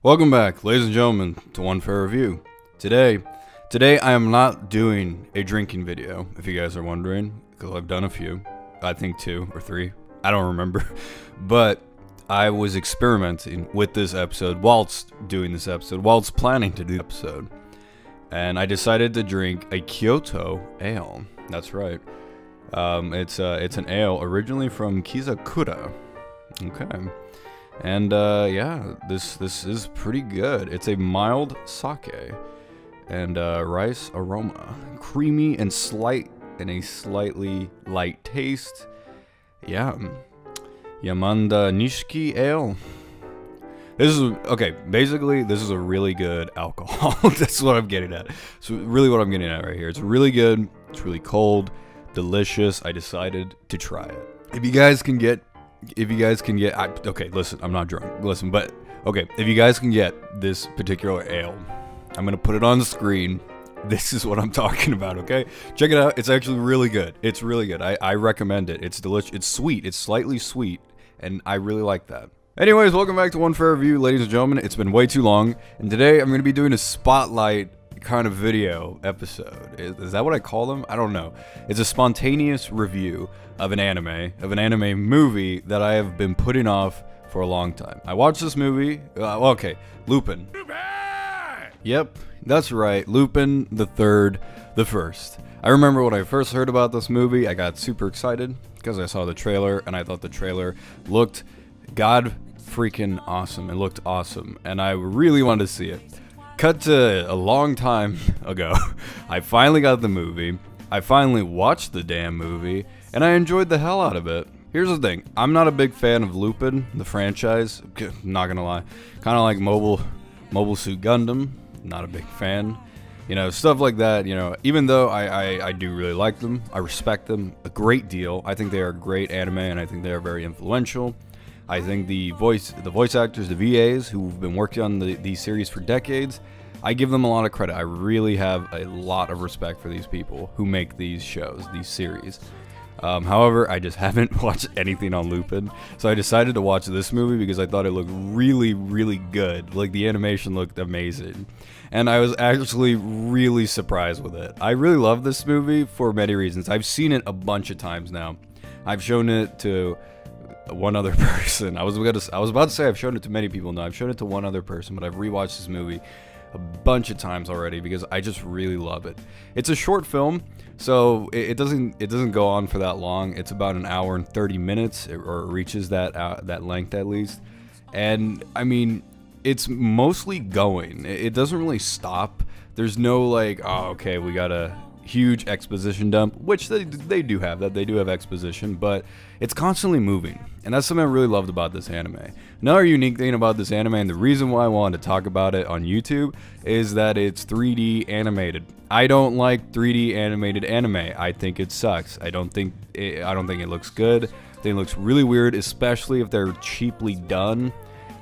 Welcome back, ladies and gentlemen, to One Fair Review. Today I am not doing a drinking video, if you guys are wondering, because I've done a few. I think 2 or 3. I don't remember. But I was experimenting with this episode whilst doing this episode, whilst planning to do the episode. And I decided to drink a Kyoto ale. That's right. It's an ale originally from Kizakura. Okay. And yeah, this is pretty good. It's a mild sake and rice aroma, creamy and a slightly light taste. Yeah, Yamanda Nishiki ale. This is okay. Basically, this is a really good alcohol. That's what I'm getting at. So really, what I'm getting at right here. It's really good. It's really cold, delicious. I decided to try it. If you guys can get, okay, listen, I'm not drunk. Listen, but okay, if you guys can get this particular ale, I'm gonna put it on the screen. This is what I'm talking about, okay? Check it out. It's actually really good. It's really good. I recommend it. It's delicious. It's sweet. It's slightly sweet, and I really like that. Anyways, welcome back to One Fair Review, ladies and gentlemen. It's been way too long, and today I'm going to be doing a spotlight kind of video episode. Is that what I call them? I don't know. It's a spontaneous review of an anime movie that I have been putting off for a long time. I watched this movie, okay, Lupin. Yep, that's right, Lupin the Third, the First. I remember when I first heard about this movie, I got super excited because I saw the trailer, and I thought the trailer looked god freaking awesome. It looked awesome, and I really wanted to see it. Cut to a long time ago, I finally got the movie, I finally watched the damn movie, and I enjoyed the hell out of it. Here's the thing, I'm not a big fan of Lupin, the franchise, not gonna lie. Kind of like Mobile Suit Gundam, not a big fan. You know, stuff like that, you know, even though I do really like them, I respect them a great deal. I think they are great anime, and I think they are very influential. I think the voice actors, the VAs, who've been working on these series for decades, I give them a lot of credit. I really have a lot of respect for these people who make these shows, these series. However, I just haven't watched anything on Lupin, so I decided to watch this movie because I thought it looked really, really good. Like, the animation looked amazing, and I was actually really surprised with it. I really love this movie for many reasons. I've seen it a bunch of times now. I've shown it to one other person. I was about to say I've shown it to many people. No, I've shown it to one other person, but I've rewatched this movie a bunch of times already because I just really love it. It's a short film, so it doesn't go on for that long. It's about an hour and 30 minutes, or it reaches that length at least. And I mean, it's mostly going. It doesn't really stop. There's no like, oh, okay, we got a huge exposition dump, which they do have that. They do have exposition, but it's constantly moving, and that's something I really loved about this anime. Another unique thing about this anime, and the reason why I wanted to talk about it on YouTube, is that it's 3D animated. I don't like 3D animated anime. I think it sucks. I don't think it looks good. I think it looks really weird, especially if they're cheaply done.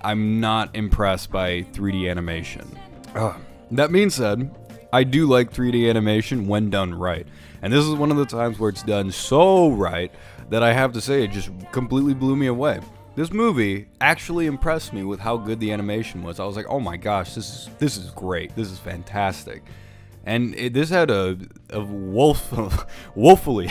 I'm not impressed by 3D animation. That being said, I do like 3D animation when done right, and this is one of the times where it's done so right that I have to say it just completely blew me away. This movie actually impressed me with how good the animation was. I was like, oh my gosh, this is great, this is fantastic. And this had a woefully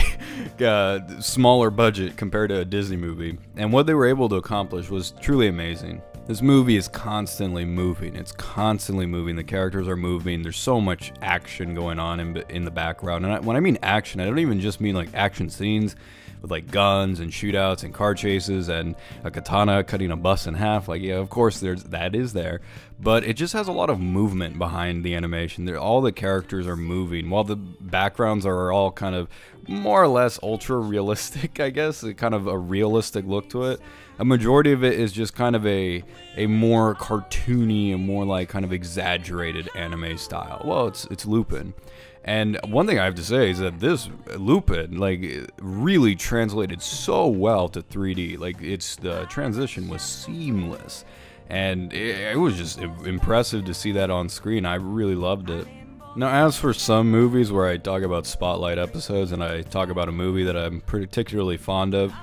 smaller budget compared to a Disney movie, and what they were able to accomplish was truly amazing. This movie is constantly moving. It's constantly moving. The characters are moving. There's so much action going on in the background. And when I mean action, I don't even just mean like action scenes with like guns and shootouts and car chases and a katana cutting a bus in half. Like, yeah, of course that is there, but it just has a lot of movement behind the animation. All the characters are moving while the backgrounds are all kind of more or less ultra realistic, I guess, kind of a realistic look to it. A majority of it is just kind of a more cartoony and more like kind of exaggerated anime style. Well, it's Lupin. And one thing I have to say is that this Lupin, like, really translated so well to 3D. Like, the transition was seamless. And it was just impressive to see that on screen. I really loved it. Now, as for some movies where I talk about spotlight episodes and I talk about a movie that I'm particularly fond of,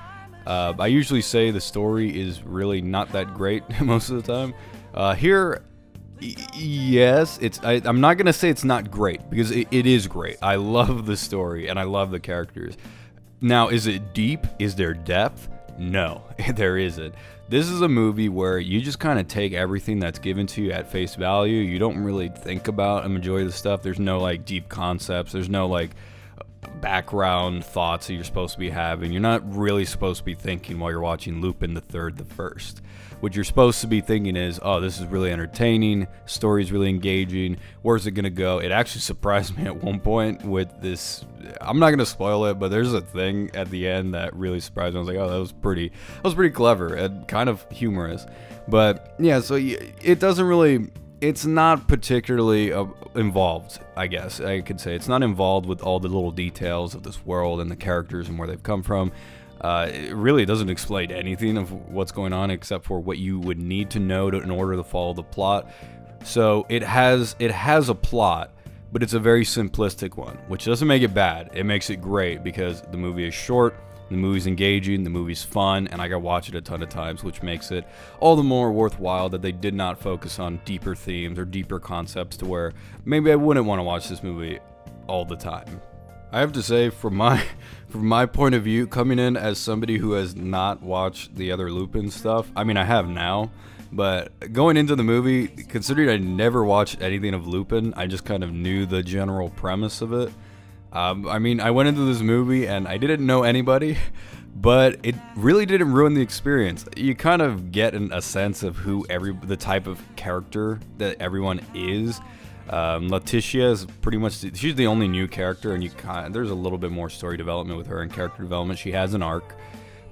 I usually say the story is really not that great most of the time. Here, yes, I'm not gonna say it's not great, because it is great. I love the story and I love the characters. Now, is it deep? Is there depth? No, there isn't. This is a movie where you just kind of take everything that's given to you at face value. You don't really think about a majority of the stuff. There's no like deep concepts. There's no like background thoughts that you're supposed to be having. You're not really supposed to be thinking while you're watching Lupin the Third, the First. What you're supposed to be thinking is, oh, this is really entertaining, story's really engaging, where's it gonna go? It actually surprised me at one point with this, I'm not gonna spoil it, but there's a thing at the end that really surprised me. I was like, oh, that was pretty clever and kind of humorous. But yeah, so it doesn't really, it's not particularly involved, I guess I could say. It's not involved with all the little details of this world and the characters and where they've come from. It really doesn't explain anything of what's going on except for what you would need to know in order to follow the plot. So it has a plot, but it's a very simplistic one, which doesn't make it bad. It makes it great because the movie is short, the movie's engaging, the movie's fun, and I got to watch it a ton of times, which makes it all the more worthwhile that they did not focus on deeper themes or deeper concepts to where maybe I wouldn't want to watch this movie all the time. I have to say, from my point of view, coming in as somebody who has not watched the other Lupin stuff, I mean, I have now, but going into the movie, considering I never watched anything of Lupin, I just kind of knew the general premise of it. I mean, I went into this movie and I didn't know anybody, but it really didn't ruin the experience. You kind of get a sense of who the type of character that everyone is. Letitia is pretty much, she's the only new character, and there's a little bit more story development with her and character development. She has an arc,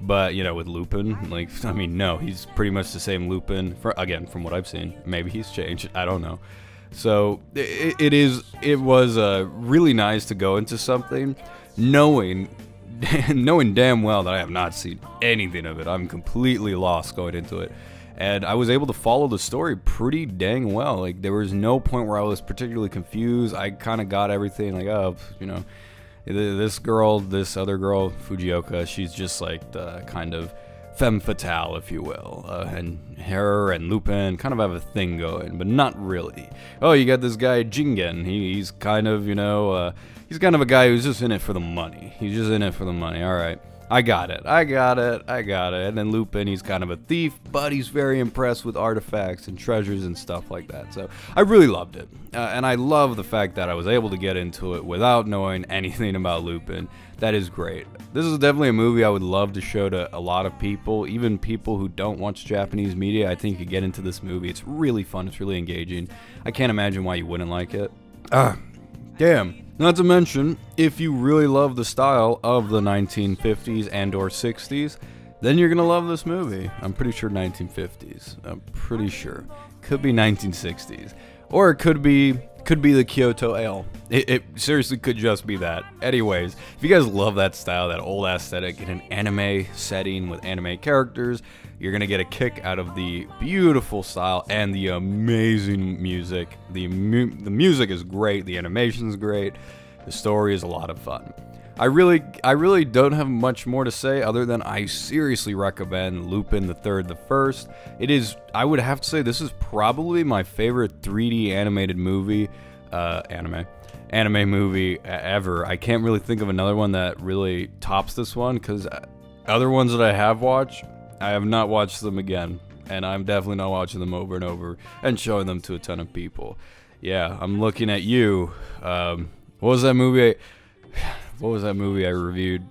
but you know, with Lupin, like, I mean, no, he's pretty much the same Lupin, again, from what I've seen. Maybe he's changed, I don't know. So it was really nice to go into something knowing damn well that I have not seen anything of it. I'm completely lost going into it. And I was able to follow the story pretty dang well. Like, there was no point where I was particularly confused. I kind of got everything, like, oh, you know, this other girl, Fujioka, she's just like the kind of femme fatale, if you will. And her and Lupin kind of have a thing going, but not really. Oh, you got this guy, Jingen. He's kind of, you know, he's kind of a guy who's just in it for the money. He's just in it for the money. All right. I got it. And then Lupin, he's kind of a thief, but he's very impressed with artifacts and treasures and stuff like that. So I really loved it. And I love the fact that I was able to get into it without knowing anything about Lupin. That is great. This is definitely a movie I would love to show to a lot of people, even people who don't watch Japanese media. I think you get into this movie. It's really fun. It's really engaging. I can't imagine why you wouldn't like it. Damn. Not to mention, if you really love the style of the 1950s and or 60s, then you're gonna love this movie. I'm pretty sure 1950s. I'm pretty sure. Could be 1960s. Or it could be the Kyoto Ale. It seriously could just be that. Anyways, if you guys love that style, that old aesthetic in an anime setting with anime characters, you're gonna get a kick out of the beautiful style and the amazing music. The music is great, the animation is great, the story is a lot of fun. I really don't have much more to say other than I seriously recommend Lupin the Third, the First. It is, I would have to say, this is probably my favorite 3D animated movie, anime movie ever. I can't really think of another one that really tops this one, because other ones that I have watched, I have not watched them again, and I'm definitely not watching them over and over and showing them to a ton of people. Yeah, I'm looking at you. What was that movie? What was that movie I reviewed?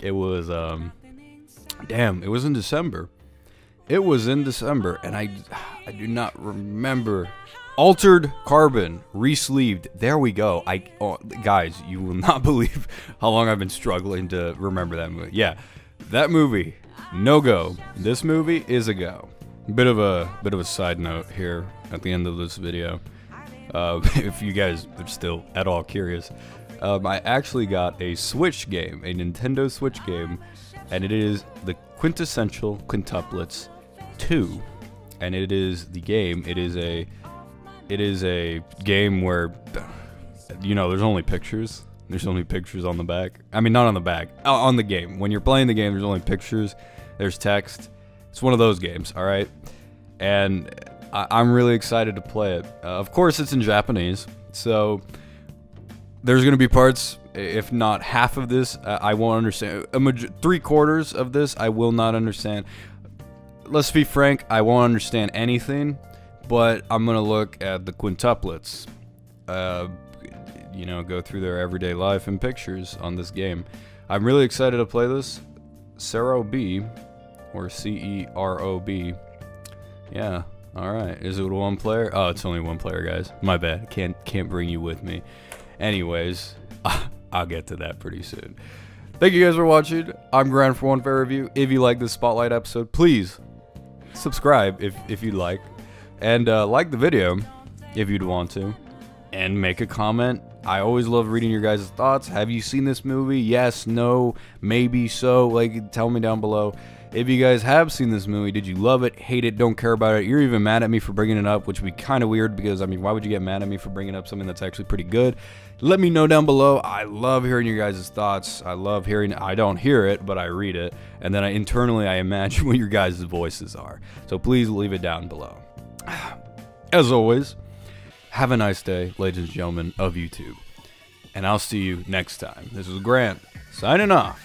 It was, damn, it was in December. It was in December, and I do not remember. Altered Carbon, Resleeved. There we go. Guys, you will not believe how long I've been struggling to remember that movie. Yeah, that movie, no go. This movie is a go. Bit of a side note here at the end of this video. If you guys are still at all curious, I actually got a Switch game, a Nintendo Switch game, and it is the Quintessential Quintuplets 2. And it is the game. It is a game where You know, there's only pictures. There's only pictures on the back. I mean, not on the back. On the game. When you're playing the game, there's only pictures. There's text. It's one of those games, alright? And I'm really excited to play it. Of course, it's in Japanese. So, there's going to be parts, if not half of this, I won't understand. 3/4 of this, I will not understand. Let's be frank, I won't understand anything. But I'm going to look at the quintuplets. You know, go through their everyday life and pictures on this game. I'm really excited to play this. Cerob, or C-E-R-O-B. Yeah, alright. Is it one player? Oh, it's only one player, guys. My bad. Can't bring you with me. Anyways, I'll get to that pretty soon. Thank you guys for watching. I'm Grant for One Fair Review. If you like this Spotlight episode, please subscribe if you'd like. And like the video if you'd want to. And make a comment. I always love reading your guys' thoughts. Have you seen this movie? Yes, no, maybe so. Like, tell me down below. If you guys have seen this movie, did you love it, hate it, don't care about it? You're even mad at me for bringing it up, which would be kind of weird because, I mean, why would you get mad at me for bringing up something that's actually pretty good? Let me know down below. I love hearing your guys' thoughts. I love hearing, I don't hear it, but I read it. And then internally, I imagine what your guys' voices are. So please leave it down below. As always, have a nice day, ladies and gentlemen of YouTube. And I'll see you next time. This is Grant, signing off.